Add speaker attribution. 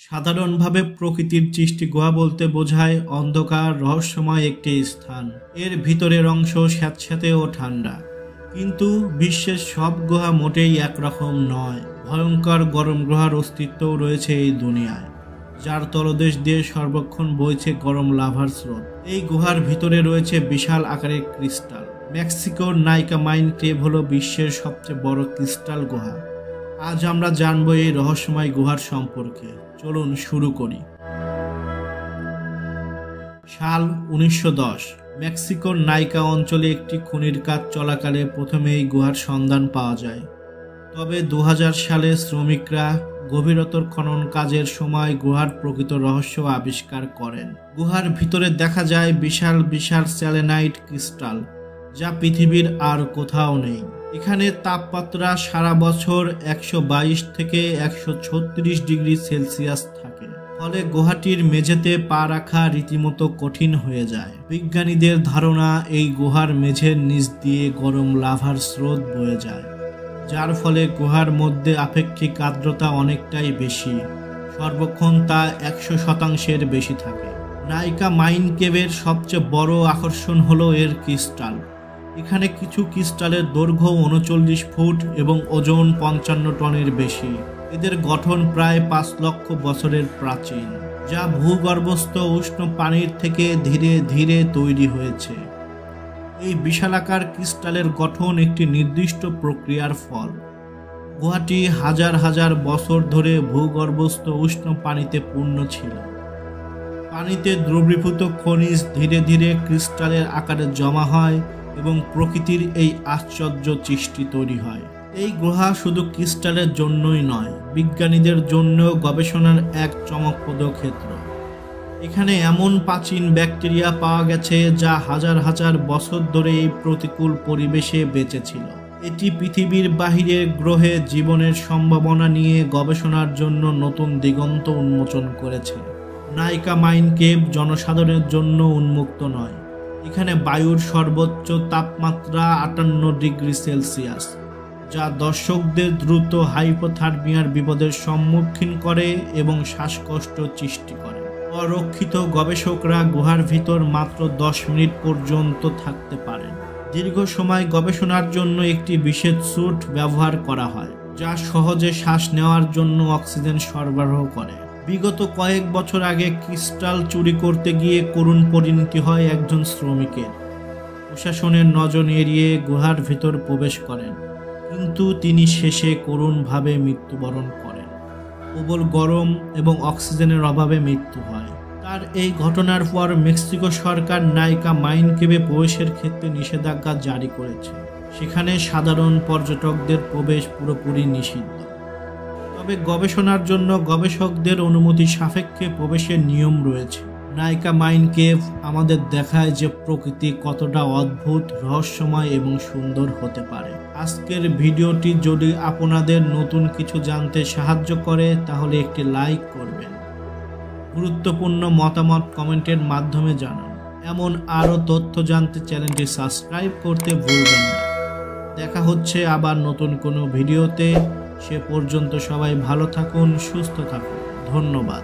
Speaker 1: সাধারণভাবে প্রকৃতির সৃষ্টি গুহা বলতে বোঝায় অন্ধকার রহস্যময় একটি স্থান। এর ভিতরের অংশ স্যাঁতস্যাঁতে ও ঠান্ডা। কিন্তু বিশ্বের সব গুহা মোটেই একরকম নয়। ভয়ঙ্কর গরম গুহার অস্তিত্বও রয়েছে এই দুনিয়ায়, যার তলদেশ দিয়ে সর্বক্ষণ বইছে গরম লাভার স্রোত। এই গুহার ভিতরে রয়েছে বিশাল আকারের ক্রিস্টাল। মেক্সিকোর নাইকা মাইন কেভ হলো বিশ্বের সবচেয়ে বড় ক্রিস্টাল গুহা। আজ আমরা জানবো এই রহস্যময় গুহার সম্পর্কে। চলুন শুরু করি। সাল 1910। মেক্সিকোর নাইকা অঞ্চলে একটি খনির কাজ চলাকালে প্রথমে এই গুহার সন্ধান পাওয়া যায়। তবে 2000 সালে শ্রমিকরা গভীরতর খনন কাজের সময় গুহার প্রকৃত রহস্য আবিষ্কার করেন। গুহার ভিতরে দেখা যায় বিশাল বিশাল স্যালেনাইট ক্রিস্টাল, যা পৃথিবীর আর কোথাও নেই। এখানে তাপমাত্রা সারা বছর 122 থেকে 136 ডিগ্রি সেলসিয়াস থাকে। ফলে গুহাটির মেঝেতে পা রাখা রীতিমতো কঠিন হয়ে যায়। বিজ্ঞানীদের ধারণা এই গুহার মেঝের নিচ দিয়ে গরম লাভার স্রোত বয়ে যায়, যার ফলে গুহার মধ্যে আপেক্ষিক আর্দ্রতা অনেকটাই বেশি। সর্বক্ষণ তা 100% বেশি থাকে। নাইকা মাইন কেভের সবচেয়ে বড় আকর্ষণ হলো এর ক্রিস্টাল। এখানে কিছু ক্রিস্টালের দৈর্ঘ্য 39 ফুট এবং ওজন 55 টনের বেশি। এদের গঠন প্রায় 5 লক্ষ বছরের প্রাচীন, যা ভূগর্ভস্থ উষ্ণ পানির থেকে ধীরে ধীরে তৈরি হয়েছে। এই বিশালাকার ক্রিস্টালের গঠন একটি নির্দিষ্ট প্রক্রিয়ার ফল। গুহাটি হাজার হাজার বছর ধরে ভূগর্ভস্থ উষ্ণ পানিতে পূর্ণ ছিল। পানিতে দ্রবীভূত খনিজ ধীরে ধীরে ক্রিস্টালের আকারে জমা হয় এবং প্রকৃতির এই আশ্চর্য সৃষ্টি তৈরি হয়। এই গুহা শুধু ক্রিস্টালের জন্যই নয়, বিজ্ঞানীদের জন্য গবেষণার এক চমকপ্রদ ক্ষেত্র। এখানে এমন প্রাচীন ব্যাকটেরিয়া পাওয়া গেছে যা হাজার হাজার বছর ধরে এই প্রতিকূল পরিবেশে বেঁচে ছিল। এটি পৃথিবীর বাহিরের গ্রহে জীবনের সম্ভাবনা নিয়ে গবেষণার জন্য নতুন দিগন্ত উন্মোচন করেছে। নাইকা মাইন কেভ জনসাধারণের জন্য উন্মুক্ত নয়। এখানে বায়ুর সর্বোচ্চ তাপমাত্রা 58 ডিগ্রি সেলসিয়াস, যা দর্শকদের দ্রুত হাইপোথার্মিয়ার বিপদের সম্মুখীন করে এবং শ্বাসকষ্ট সৃষ্টি করে। অরক্ষিত গবেষকরা গুহার ভিতর মাত্র 10 মিনিট পর্যন্ত থাকতে পারেন। দীর্ঘ সময় গবেষণার জন্য একটি বিশেষ স্যুট ব্যবহার করা হয়, যা সহজে শ্বাস নেওয়ার জন্য অক্সিজেন সরবরাহ করে। বিগত কয়েক বছর আগে ক্রিস্টাল চুরি করতে গিয়ে করুণ পরিণতি হয় একজন শ্রমিকের। প্রশাসনের নজর এড়িয়ে গুহার ভিতর প্রবেশ করেন, কিন্তু তিনি শেষে করুণভাবে মৃত্যুবরণ করেন। প্রবল গরম এবং অক্সিজেনের অভাবে মৃত্যু হয় তার। এই ঘটনার পর মেক্সিকো সরকার নাইকা মাইন কেভে প্রবেশের ক্ষেত্রে নিষেধাজ্ঞা জারি করেছে। সেখানে সাধারণ পর্যটকদের প্রবেশ পুরোপুরি নিষিদ্ধ। তবে গবেষণার জন্য গবেষকদের অনুমতি সাপেক্ষে প্রবেশের নিয়ম রয়েছে। নাইকা মাইন কেভ আমাদের দেখায় যে প্রকৃতি কতটা অদ্ভুত, রহস্যময় এবং সুন্দর হতে পারে। আজকের ভিডিওটি যদি আপনাদের নতুন কিছু জানতে সাহায্য করে তাহলে একটি লাইক করবেন। গুরুত্বপূর্ণ মতামত কমেন্টের মাধ্যমে জানান। এমন আরও তথ্য জানতে চ্যানেলটি সাবস্ক্রাইব করতে ভুলবেন না। দেখা হচ্ছে আবার নতুন কোনো ভিডিওতে। সে পর্যন্ত সবাই ভালো থাকুন, সুস্থ থাকুন। ধন্যবাদ।